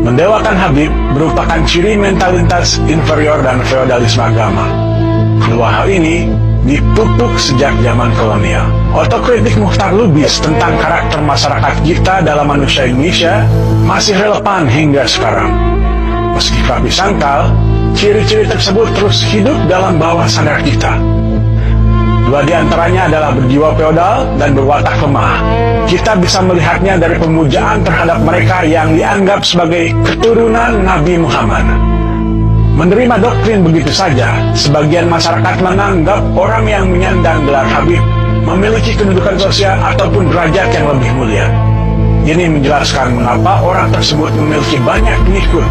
Mendewakan Habib merupakan ciri mentalitas inferior dan feodalisme agama. Kedua hal ini dipupuk sejak zaman kolonial. Otokritik Muchtar Lubis tentang karakter masyarakat kita dalam manusia Indonesia masih relevan hingga sekarang. Meski kerap disangkal, ciri-ciri tersebut terus hidup dalam bawah sadar kita. Dua di antaranya adalah berjiwa feodal dan berwatak lemah. Kita bisa melihatnya dari pemujaan terhadap mereka yang dianggap sebagai keturunan Nabi Muhammad. Menerima doktrin begitu saja, sebagian masyarakat menganggap orang yang menyandang gelar Habib memiliki kedudukan sosial ataupun derajat yang lebih mulia. Ini menjelaskan mengapa orang tersebut memiliki banyak pengikut,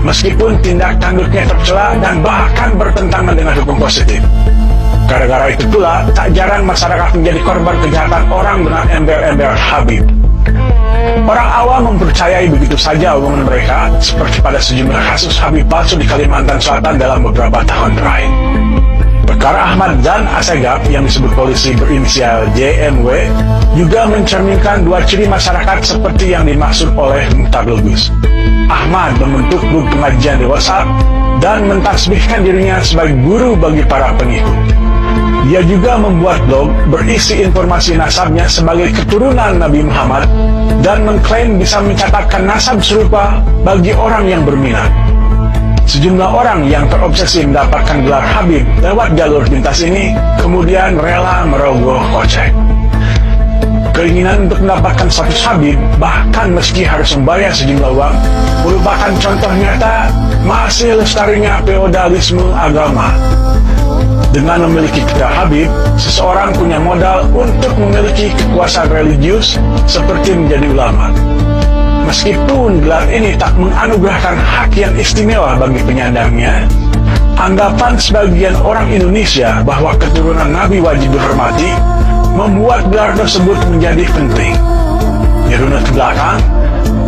meskipun tindak tanduknya tercela dan bahkan bertentangan dengan hukum positif. Gara-gara itu pula, tak jarang masyarakat menjadi korban kejahatan orang dengan embel-embel Habib. Orang awam mempercayai begitu saja omongan mereka, seperti pada sejumlah kasus Habib palsu di Kalimantan Selatan dalam beberapa tahun terakhir. Perkara Ahmad dan Asegaf yang disebut polisi berinisial JMW juga mencerminkan dua ciri masyarakat seperti yang dimaksud oleh Muchtar Lubis. Ahmad membentuk grup pengajian di WhatsApp dan mentasbihkan dirinya sebagai guru bagi para pengikut. Dia juga membuat blog berisi informasi nasabnya sebagai keturunan Nabi Muhammad dan mengklaim bisa mencatatkan nasab serupa bagi orang yang berminat. Sejumlah orang yang terobsesi mendapatkan gelar Habib lewat jalur pintas ini kemudian rela merogoh kocek. Keinginan untuk mendapatkan status Habib, bahkan meski harus membayar sejumlah uang, merupakan contoh nyata masih lestarinya feodalisme agama. Dengan memiliki gelar Habib, seseorang punya modal untuk memiliki kekuasaan religius seperti menjadi ulama. Meskipun gelar ini tak menganugerahkan hak yang istimewa bagi penyandangnya, anggapan sebagian orang Indonesia bahwa keturunan Nabi wajib dihormati membuat gelar tersebut menjadi penting. Dirunut ke belakang,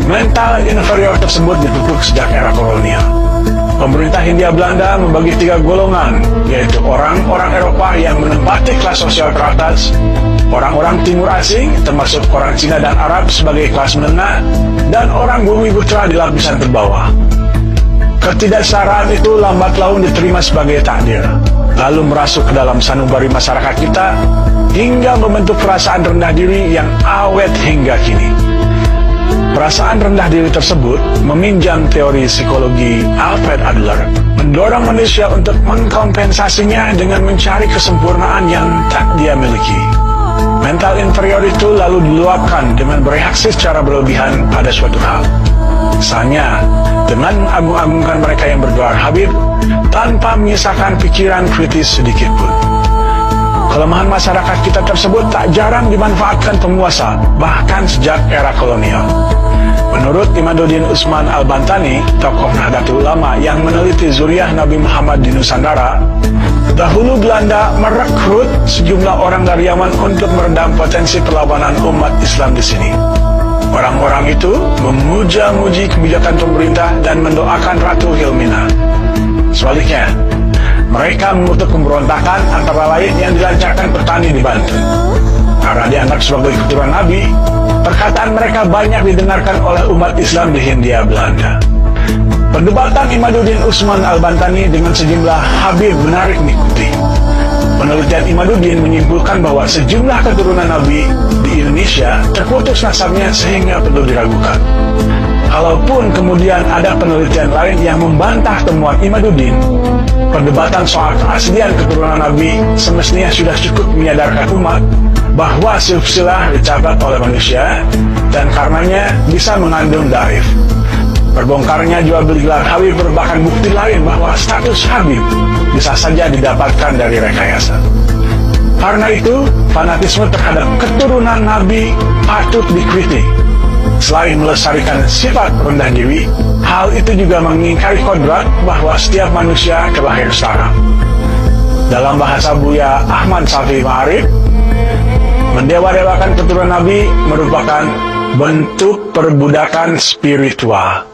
mental inferior tersebut dipupuk sejak era kolonial. Pemerintah Hindia Belanda membagi tiga golongan, yaitu orang-orang Eropa yang menempati kelas sosial teratas, orang-orang Timur Asing termasuk orang Cina dan Arab sebagai kelas menengah, dan orang bumi putra di lapisan terbawah. Ketidaksetaraan itu lambat laun diterima sebagai takdir, lalu merasuk ke dalam sanubari masyarakat kita hingga membentuk perasaan rendah diri yang awet hingga kini. Perasaan rendah diri tersebut meminjam teori psikologi Alfred Adler, mendorong manusia untuk mengkompensasinya dengan mencari kesempurnaan yang tak dia miliki. Mental inferior itu lalu diluapkan dengan bereaksi secara berlebihan pada suatu hal. Misalnya, dengan mengagung-agungkan mereka yang bergelar Habib tanpa menyisakan pikiran kritis sedikit pun. Kelemahan masyarakat kita tersebut tak jarang dimanfaatkan penguasa, bahkan sejak era kolonial. Menurut Imaduddin Usman Al-Bantani, tokoh Nahdlatul Ulama yang meneliti zuriat Nabi Muhammad di Nusantara, dahulu Belanda merekrut sejumlah orang dari Yaman untuk meredam potensi perlawanan umat Islam di sini. Orang-orang itu memuja-muji kebijakan pemerintah dan mendoakan Ratu Wilhelmina. Sebaliknya, mereka mengutuk pemberontakan antara lain yang dilancarkan petani di Banten. Karena dianggap sebagai keturunan Nabi, perkataan mereka banyak didengarkan oleh umat Islam di Hindia Belanda. Perdebatan Imaduddin Usman Al-Bantani dengan sejumlah Habib menarik diikuti. Penelitian Imaduddin menyimpulkan bahwa sejumlah keturunan Nabi di Indonesia terputus nasabnya sehingga perlu diragukan. Kalaupun kemudian ada penelitian lain yang membantah temuan Imaduddin, perdebatan soal keaslian keturunan Nabi semestinya sudah cukup menyadarkan umat bahwa silsilah dicatat oleh manusia dan karenanya bisa mengandung dhaif. Terbongkarnya jual beli gelar Habib merupakan bukti lain bahwa status Habib bisa saja didapatkan dari rekayasa. Karena itu, fanatisme terhadap keturunan Nabi patut dikritik. Selain melestarikan sifat rendah diri, hal itu juga mengingkari kodrat bahwa setiap manusia terlahir setara. Dalam bahasa Buya Ahmad Safi Ma'arif, mendewa-dewakan keturunan Nabi merupakan bentuk perbudakan spiritual.